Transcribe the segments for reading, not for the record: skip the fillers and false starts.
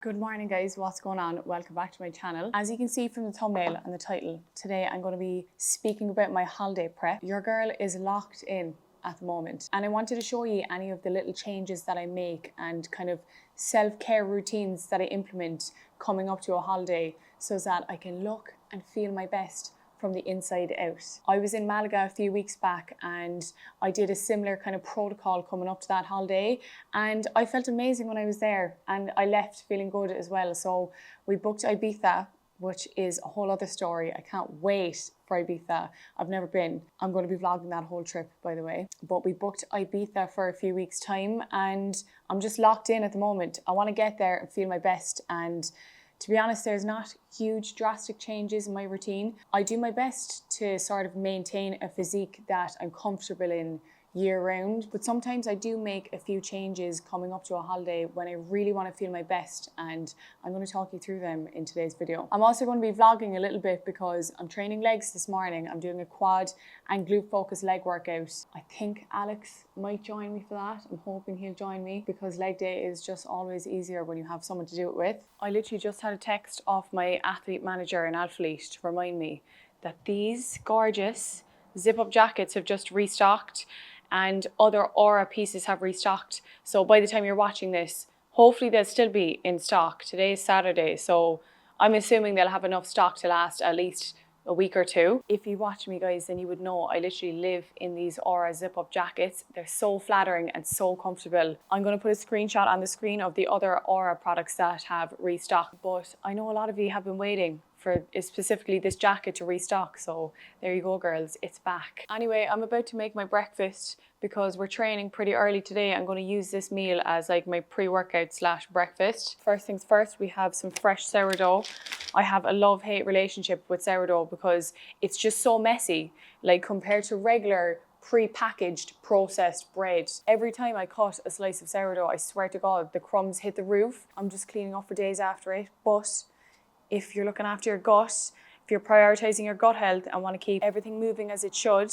Good morning guys, what's going on? Welcome back to my channel. As you can see from the thumbnail and the title, today I'm going to be speaking about my holiday prep. Your girl is locked in at the moment and I wanted to show you any of the little changes that I make and kind of self-care routines that I implement coming up to a holiday so that I can look and feel my best from the inside out. I was in Malaga a few weeks back and I did a similar kind of protocol coming up to that holiday and I felt amazing when I was there and I left feeling good as well. So we booked Ibiza, which is a whole other story. I can't wait for Ibiza. I've never been. I'm going to be vlogging that whole trip, by the way. But we booked Ibiza for a few weeks' time and I'm just locked in at the moment. I want to get there and feel my best, and to be honest, there's not huge drastic changes in my routine. I do my best to sort of maintain a physique that I'm comfortable in year round, but sometimes I do make a few changes coming up to a holiday when I really want to feel my best, and I'm going to talk you through them in today's video. I'm also going to be vlogging a little bit because I'm training legs this morning. I'm doing a quad and glute focused leg workout. I think Alex might join me for that. I'm hoping he'll join me because leg day is just always easier when you have someone to do it with. I literally just had a text off my athlete manager in Alphalete to remind me that these gorgeous zip-up jackets have just restocked and other Aura pieces have restocked. So by the time you're watching this, hopefully they'll still be in stock. Today is Saturday, so I'm assuming they'll have enough stock to last at least a week or two. If you watch me guys, then you would know I literally live in these Aura zip-up jackets. They're so flattering and so comfortable. I'm going to put a screenshot on the screen of the other Aura products that have restocked, but I know a lot of you have been waiting for specifically this jacket to restock, so there you go girls, it's back. Anyway, I'm about to make my breakfast because we're training pretty early today. I'm going to use this meal as like my pre-workout slash breakfast. First things first, we have some fresh sourdough. I have a love-hate relationship with sourdough because it's just so messy, like compared to regular pre-packaged processed bread. Every time I cut a slice of sourdough, I swear to God, the crumbs hit the roof. I'm just cleaning up for days after it, but if you're looking after your gut, if you're prioritizing your gut health and want to keep everything moving as it should,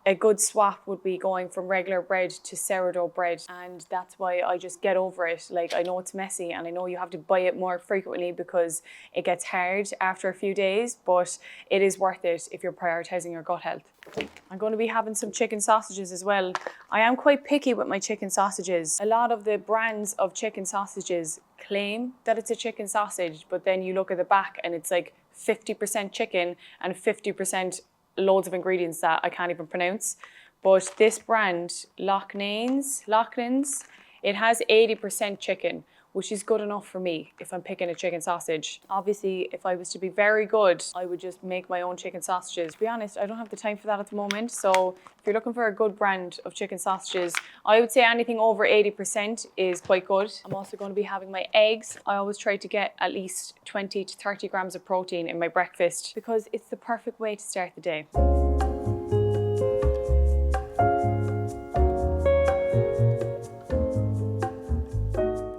a good swap would be going from regular bread to sourdough bread. And that's why I just get over it. Like, I know it's messy and I know you have to buy it more frequently because it gets hard after a few days, but it is worth it if you're prioritizing your gut health. I'm going to be having some chicken sausages as well. I am quite picky with my chicken sausages. A lot of the brands of chicken sausages claim that it's a chicken sausage, but then you look at the back and it's like 50% chicken and 50% loads of ingredients that I can't even pronounce. But this brand, Loughlin's, it has 80% chicken, which is good enough for me if I'm picking a chicken sausage. Obviously, if I was to be very good, I would just make my own chicken sausages. To be honest, I don't have the time for that at the moment. So if you're looking for a good brand of chicken sausages, I would say anything over 80% is quite good. I'm also going to be having my eggs. I always try to get at least 20 to 30 grams of protein in my breakfast because it's the perfect way to start the day.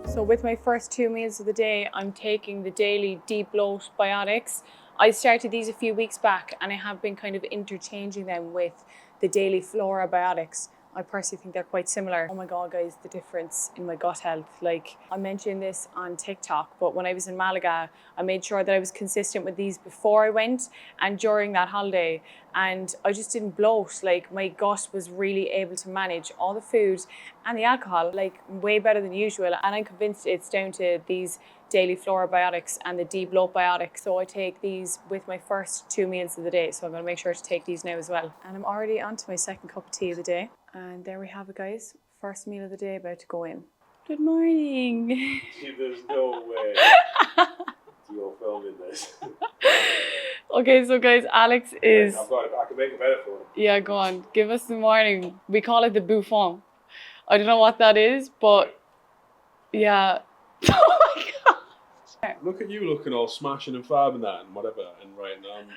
So with my first 2 meals of the day, I'm taking the daily deep bloat biotics. I started these a few weeks back and I have been kind of interchanging them with the daily flora biotics. I personally think they're quite similar. Oh my God, guys, the difference in my gut health. Like, I mentioned this on TikTok, but when I was in Malaga, I made sure that I was consistent with these before I went and during that holiday. And I just didn't bloat. Like, my gut was really able to manage all the food and the alcohol, like, way better than usual. And I'm convinced it's down to these daily flora biotics and the deep bloat biotics. So I take these with my first 2 meals of the day. So I'm going to make sure to take these now as well. And I'm already onto my second cup of tea of the day. And there we have it, guys. First meal of the day about to go in. Good morning. There's no way you're filming this. Okay, so guys, Alex is... I can make it better for him. Yeah, go on. Give us the morning. We call it the bouffon. I don't know what that is, but yeah. Oh my God. Look at you looking all smashing and fab and that and whatever, and right now I'm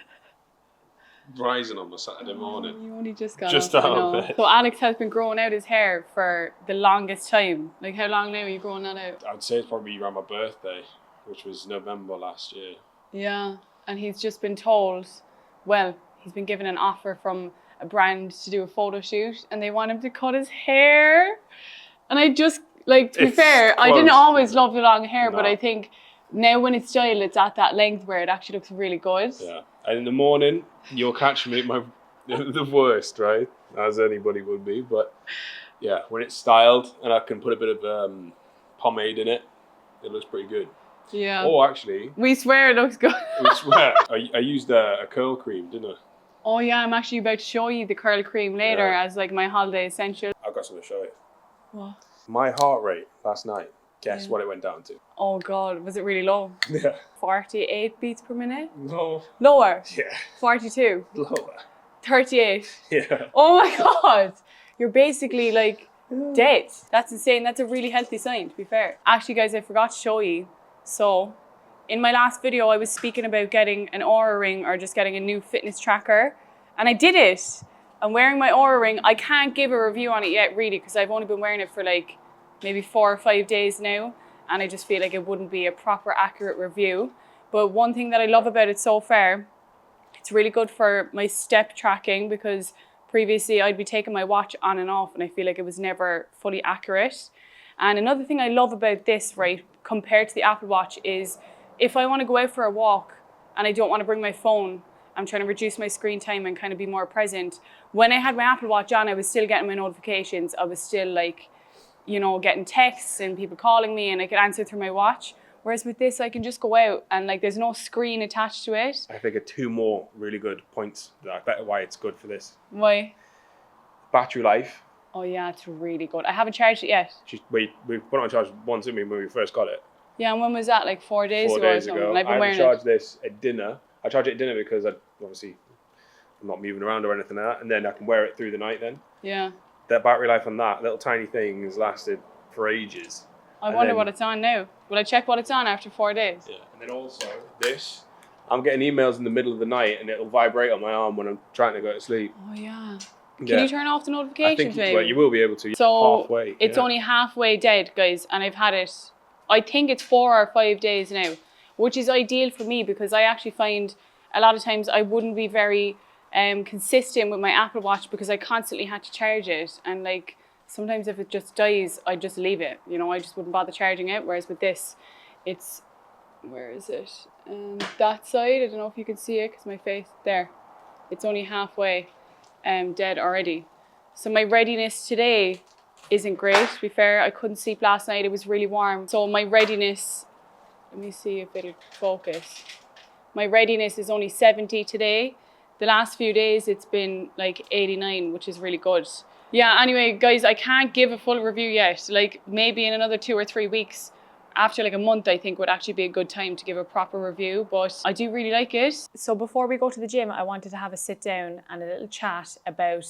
rising on the Saturday morning. You only just got Just up, out I know. of bed. So Alex has been growing out his hair for the longest time. Like, how long now are you growing that out? I'd say it's probably around my birthday, which was November last year. Yeah, and he's just been told, well, he's been given an offer from a brand to do a photo shoot and they want him to cut his hair. And Like, to be fair, I didn't always love the long hair, No. but I think now when it's styled, it's at that length where it actually looks really good. Yeah. And in the morning, you'll catch me the worst, right? As anybody would be. But yeah, when it's styled and I can put a bit of pomade in it, it looks pretty good. Yeah. Oh, actually, We swear it looks good. we swear, I used a curl cream, didn't I? Oh yeah, I'm actually about to show you the curl cream later as like my holiday essential. I've got something to show you. What? My heart rate last night, guess what it went down to? Oh God, was it really low? Yeah. 48 beats per minute? No. Lower? Yeah. 42? Lower. 38? Yeah. Oh my God! You're basically like dead. That's insane. That's a really healthy sign, to be fair. Actually guys, I forgot to show you. So, in my last video, I was speaking about getting an Aura ring or just getting a new fitness tracker. And I did it. I'm wearing my Aura ring. I can't give a review on it yet, really, because I've only been wearing it for like maybe 4 or 5 days now. And I just feel like it wouldn't be a proper, accurate review. But one thing that I love about it so far, it's really good for my step tracking, because previously I'd be taking my watch on and off and I feel like it was never fully accurate. And another thing I love about this, right, compared to the Apple Watch, is if I want to go out for a walk and I don't want to bring my phone, I'm trying to reduce my screen time and kind of be more present. When I had my Apple Watch on, I was still getting my notifications. I was still like, you know, getting texts and people calling me, and I could answer through my watch. Whereas with this, I can just go out and like there's no screen attached to it. I think 2 more really good points that why it's good for this. Why? Battery life. Oh yeah, it's really good. I haven't charged it yet. We put it on charge once, didn't we, when we first got it? Yeah, and when was that? Like 4 days 4 ago days or something? ago. And I've been I wearing charged it. this at dinner. I charge it at dinner because I'm not moving around or anything like that, and then I can wear it through the night then. Yeah. That battery life on that little tiny thing has lasted for ages. I wonder what it's on now. Will I check what it's on after 4 days? Yeah. And then also this, I'm getting emails in the middle of the night and it'll vibrate on my arm when I'm trying to go to sleep. Oh yeah. Yeah. Can you turn off the notifications, maybe? Well, you will be able to. So halfway. it's only halfway dead, guys, and I've had it, I think it's 4 or 5 days now, which is ideal for me because I actually find a lot of times I wouldn't be very consistent with my Apple Watch because I constantly had to charge it, and like sometimes if it just dies, I just leave it, you know, I just wouldn't bother charging it. Whereas with this, it's, where is it? That side, I don't know if you can see it because my face, there, it's only halfway dead already. So my readiness today isn't great, to be fair. I couldn't sleep last night, it was really warm. So my readiness, let me see if it'll focus. My readiness is only 70 today. The last few days it's been like 89, which is really good. Yeah, anyway, guys, I can't give a full review yet. Like maybe in another 2 or 3 weeks, after like a month, I think would actually be a good time to give a proper review, but I do really like it. So before we go to the gym, I wanted to have a sit down and a little chat about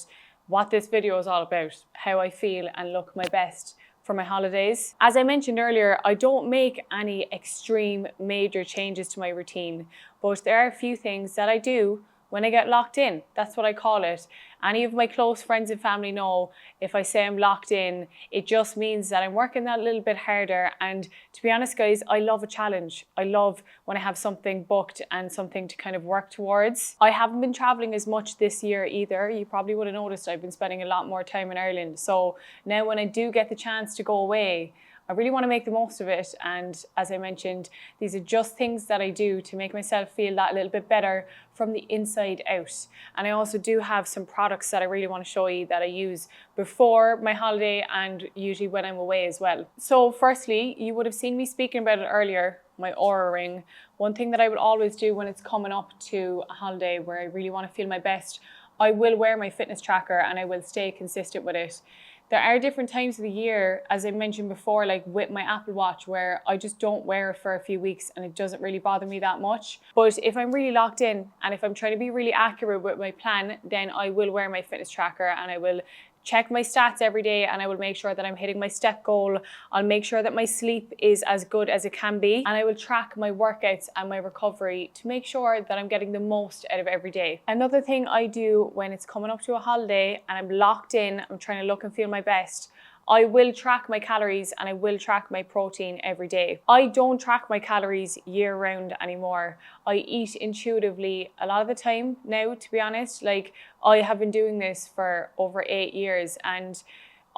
what this video is all about, how I feel and look my best for my holidays. As I mentioned earlier, I don't make any extreme major changes to my routine, but there are a few things that I do when I get locked in. That's what I call it. Any of my close friends and family know if I say I'm locked in, it just means that I'm working that little bit harder. And to be honest, guys, I love a challenge. I love when I have something booked and something to kind of work towards. I haven't been traveling as much this year either. You probably would have noticed I've been spending a lot more time in Ireland. So now when I do get the chance to go away, I really want to make the most of it. And as I mentioned, these are just things that I do to make myself feel that little bit better from the inside out. And I also do have some products that I really want to show you that I use before my holiday and usually when I'm away as well. So firstly, you would have seen me speaking about it earlier, my Aura ring. One thing that I would always do when it's coming up to a holiday where I really want to feel my best, I will wear my fitness tracker and I will stay consistent with it. There are different times of the year, as I mentioned before, like with my Apple Watch, where I just don't wear it for a few weeks and it doesn't really bother me that much. But if I'm really locked in and if I'm trying to be really accurate with my plan, then I will wear my fitness tracker and I will check my stats every day and I will make sure that I'm hitting my step goal. I'll make sure that my sleep is as good as it can be, and I will track my workouts and my recovery to make sure that I'm getting the most out of every day. Another thing I do when it's coming up to a holiday and I'm locked in, I'm trying to look and feel my best, I will track my calories and I will track my protein every day. I don't track my calories year round anymore. I eat intuitively a lot of the time now, to be honest. Like, I have been doing this for over 8 years and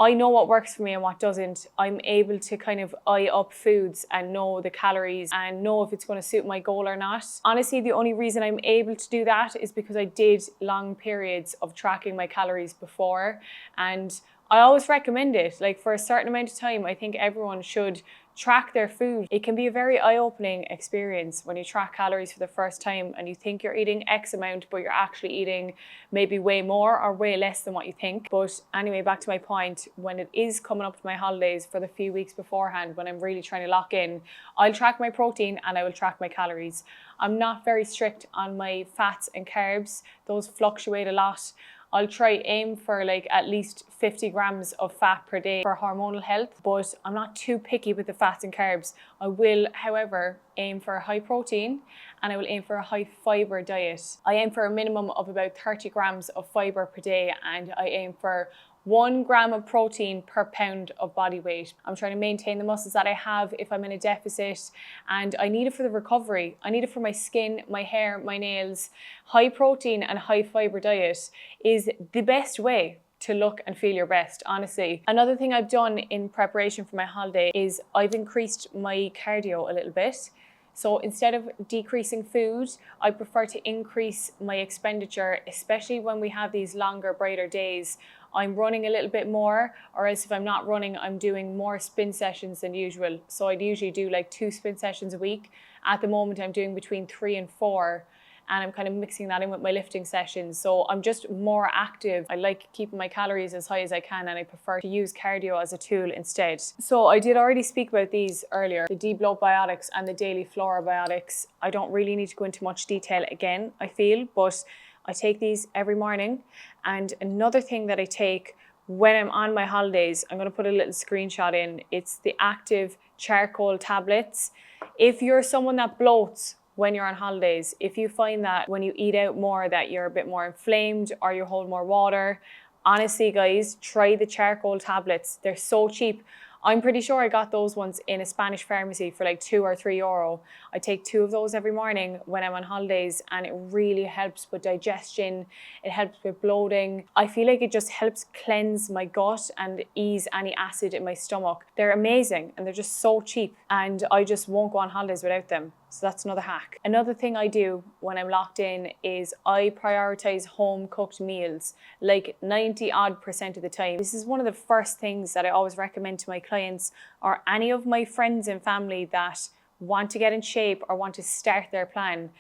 I know what works for me and what doesn't. I'm able to kind of eye up foods and know the calories and know if it's going to suit my goal or not. Honestly, the only reason I'm able to do that is because I did long periods of tracking my calories before, and I always recommend it. Like, for a certain amount of time, I think everyone should track their food. It can be a very eye-opening experience when you track calories for the first time and you think you're eating X amount, but you're actually eating maybe way more or way less than what you think. But anyway, back to my point, when it is coming up to my holidays for the few weeks beforehand, when I'm really trying to lock in, I'll track my protein and I will track my calories. I'm not very strict on my fats and carbs. Those fluctuate a lot. I'll try aim for like at least 50 grams of fat per day for hormonal health, but I'm not too picky with the fats and carbs. I will, however, aim for a high protein and I will aim for a high fiber diet. I aim for a minimum of about 30 grams of fiber per day, and I aim for 1 gram of protein per pound of body weight. I'm trying to maintain the muscles that I have if I'm in a deficit, and I need it for the recovery. I need it for my skin, my hair, my nails. High protein and high fiber diet is the best way to look and feel your best, honestly. Another thing I've done in preparation for my holiday is I've increased my cardio a little bit. So instead of decreasing food, I prefer to increase my expenditure, especially when we have these longer, brighter days. I'm running a little bit more, or else if I'm not running, I'm doing more spin sessions than usual. So I'd usually do like 2 spin sessions a week. At the moment, I'm doing between 3 and 4. And I'm kind of mixing that in with my lifting sessions. So I'm just more active. I like keeping my calories as high as I can, and I prefer to use cardio as a tool instead. So I did already speak about these earlier, the D-Bloat Biotics and the Daily Flora Biotics. I don't really need to go into much detail again, I feel, but I take these every morning. And another thing that I take when I'm on my holidays, I'm gonna put a little screenshot in, it's the active charcoal tablets. If you're someone that bloats when you're on holidays, if you find that when you eat out more that you're a bit more inflamed or you hold more water, honestly guys, try the charcoal tablets. They're so cheap. I'm pretty sure I got those ones in a Spanish pharmacy for like €2 or €3. I take 2 of those every morning when I'm on holidays, and it really helps with digestion. It helps with bloating. I feel like it just helps cleanse my gut and ease any acid in my stomach. They're amazing and they're just so cheap, and I just won't go on holidays without them. So that's another hack. Another thing I do when I'm locked in is I prioritize home cooked meals, like 90% of the time. This is one of the first things that I always recommend to my clients or any of my friends and family that want to get in shape or want to start their plan.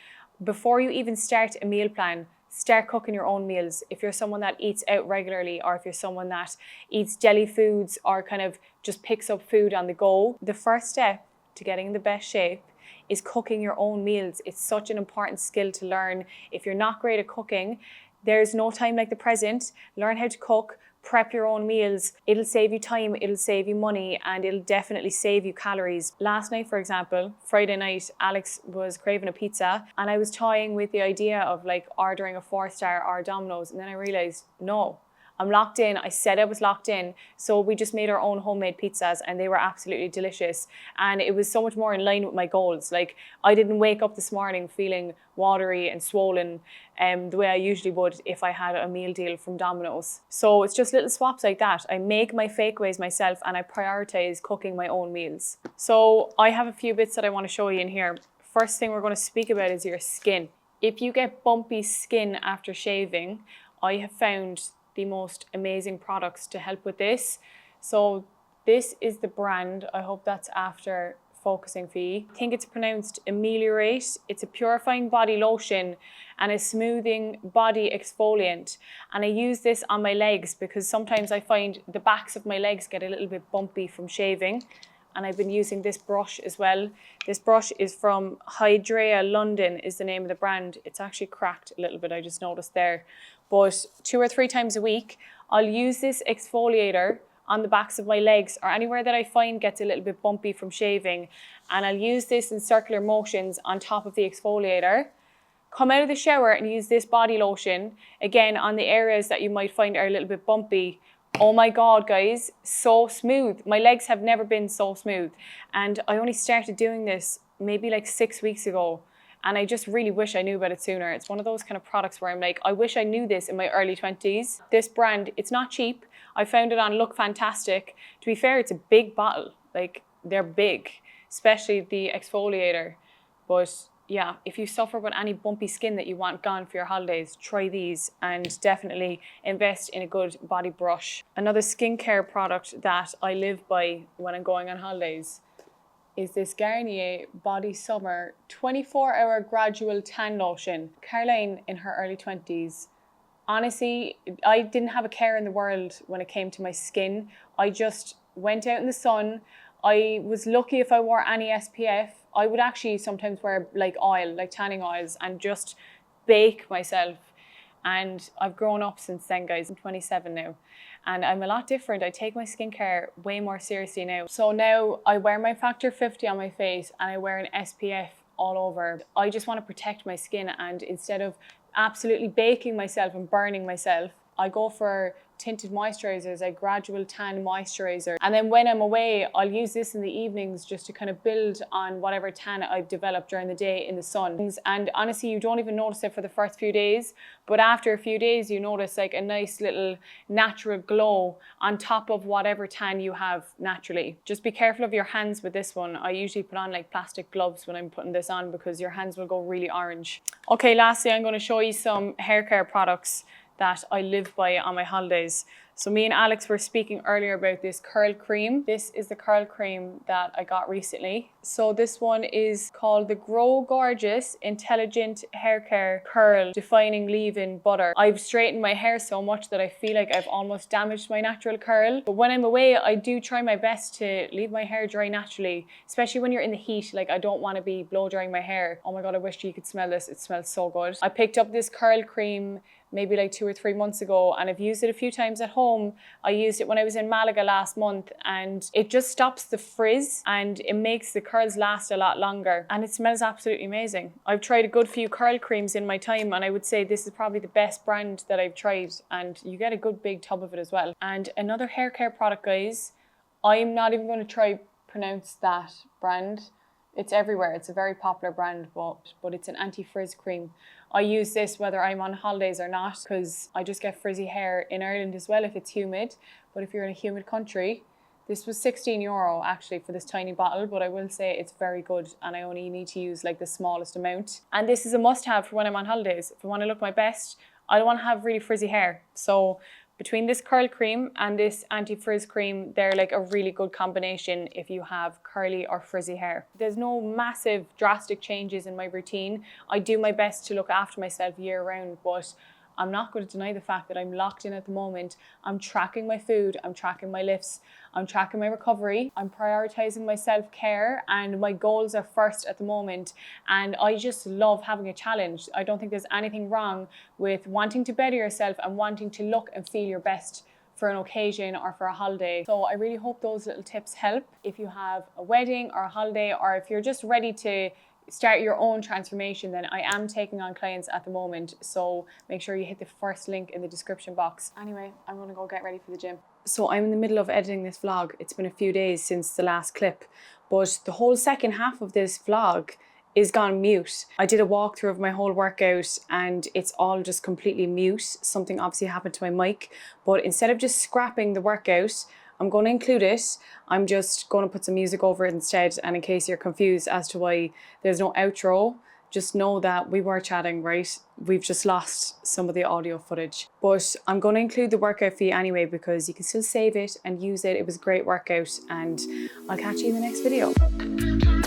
Before you even start a meal plan, start cooking your own meals. If you're someone that eats out regularly, or if you're someone that eats deli foods or kind of just picks up food on the go, the first step to getting in the best shape is cooking your own meals. It's such an important skill to learn. If you're not great at cooking, there's no time like the present. Learn how to cook, prep your own meals. It'll save you time, it'll save you money, and it'll definitely save you calories. Last night, for example, Friday night, Alex was craving a pizza, and I was toying with the idea of like ordering a 4-star or Domino's, and then I realized, no, I'm locked in. I said I was locked in. So we just made our own homemade pizzas, and they were absolutely delicious. And it was so much more in line with my goals. Like, I didn't wake up this morning feeling watery and swollen the way I usually would if I had a meal deal from Domino's. So it's just little swaps like that. I make my fakeaways myself, and I prioritize cooking my own meals. So I have a few bits that I want to show you in here. First thing we're going to speak about is your skin. If you get bumpy skin after shaving, I have found the most amazing products to help with this. So this is the brand. I hope that's after focusing for you. I think it's pronounced Ameliorate. It's a purifying body lotion and a smoothing body exfoliant. And I use this on my legs because sometimes I find the backs of my legs get a little bit bumpy from shaving. And I've been using this brush as well. This brush is from Hydrea London is the name of the brand. It's actually cracked a little bit, I just noticed there. But 2 or 3 times a week, I'll use this exfoliator on the backs of my legs or anywhere that I find gets a little bit bumpy from shaving. And I'll use this in circular motions on top of the exfoliator. Come out of the shower and use this body lotion, again, on the areas that you might find are a little bit bumpy. Oh my God, guys, so smooth. My legs have never been so smooth. And I only started doing this maybe like 6 weeks ago. And I just really wish I knew about it sooner. It's one of those kind of products where I'm like, I wish I knew this in my early 20s. This brand, it's not cheap. I found it on Look Fantastic. To be fair, it's a big bottle. Like, they're big, especially the exfoliator. But yeah, if you suffer with any bumpy skin that you want gone for your holidays, try these and definitely invest in a good body brush. Another skincare product that I live by when I'm going on holidays is this Garnier Body Summer 24-hour gradual tan lotion. Caroline, in her early 20s, honestly, I didn't have a care in the world when it came to my skin. I just went out in the sun. I was lucky if I wore any SPF. I would actually sometimes wear like oil, like tanning oils, and just bake myself. And I've grown up since then, guys. I'm 27 now. And I'm a lot different. I take my skincare way more seriously now. So now I wear my Factor 50 on my face and I wear an SPF all over. I just want to protect my skin, and instead of absolutely baking myself and burning myself, I go for tinted moisturizers, a gradual tan moisturizer. And then when I'm away, I'll use this in the evenings just to kind of build on whatever tan I've developed during the day in the sun. And honestly, you don't even notice it for the first few days, but after a few days, you notice like a nice little natural glow on top of whatever tan you have naturally. Just be careful of your hands with this one. I usually put on like plastic gloves when I'm putting this on because your hands will go really orange. Okay, lastly, I'm going to show you some hair care products that I live by on my holidays. So me and Alex were speaking earlier about this curl cream. This is the curl cream that I got recently. So this one is called the Grow Gorgeous Intelligent Hair Care Curl Defining Leave-In Butter. I've straightened my hair so much that I feel like I've almost damaged my natural curl. But when I'm away, I do try my best to leave my hair dry naturally, especially when you're in the heat. Like, I don't want to be blow drying my hair. Oh my God, I wish you could smell this. It smells so good. I picked up this curl cream maybe like 2 or 3 months ago, and I've used it a few times at home. I used it when I was in Malaga last month, and it just stops the frizz and it makes the curls last a lot longer, and it smells absolutely amazing. I've tried a good few curl creams in my time, and I would say this is probably the best brand that I've tried, and you get a good big tub of it as well. And another hair care product, guys, I'm not even going to try pronounce that brand. It's everywhere. It's a very popular brand, but it's an anti-frizz cream. I use this whether I'm on holidays or not because I just get frizzy hair in Ireland as well if it's humid. But if you're in a humid country, this was €16 actually for this tiny bottle, but I will say it's very good, and I only need to use like the smallest amount. And this is a must-have for when I'm on holidays. If I want to look my best, I don't want to have really frizzy hair. So between this curl cream and this anti-frizz cream, they're like a really good combination if you have curly or frizzy hair. There's no massive drastic changes in my routine. I do my best to look after myself year round, but I'm not going to deny the fact that I'm locked in at the moment. I'm tracking my food, I'm tracking my lifts, I'm tracking my recovery, I'm prioritizing my self-care, and my goals are first at the moment. And I just love having a challenge. I don't think there's anything wrong with wanting to better yourself and wanting to look and feel your best for an occasion or for a holiday. So I really hope those little tips help. If you have a wedding or a holiday, or if you're just ready to start your own transformation, then I am taking on clients at the moment, so make sure you hit the first link in the description box. Anyway, I'm gonna go get ready for the gym. So I'm in the middle of editing this vlog. It's been a few days since the last clip, but the whole second half of this vlog is gone mute. I did a walkthrough of my whole workout and it's all just completely mute. Something obviously happened to my mic, but instead of just scrapping the workout, I'm going to include it. I'm just going to put some music over it instead. And in case you're confused as to why there's no outro, just know that we were chatting, right? We've just lost some of the audio footage. But I'm going to include the workout for you anyway because you can still save it and use it. It was a great workout, and I'll catch you in the next video.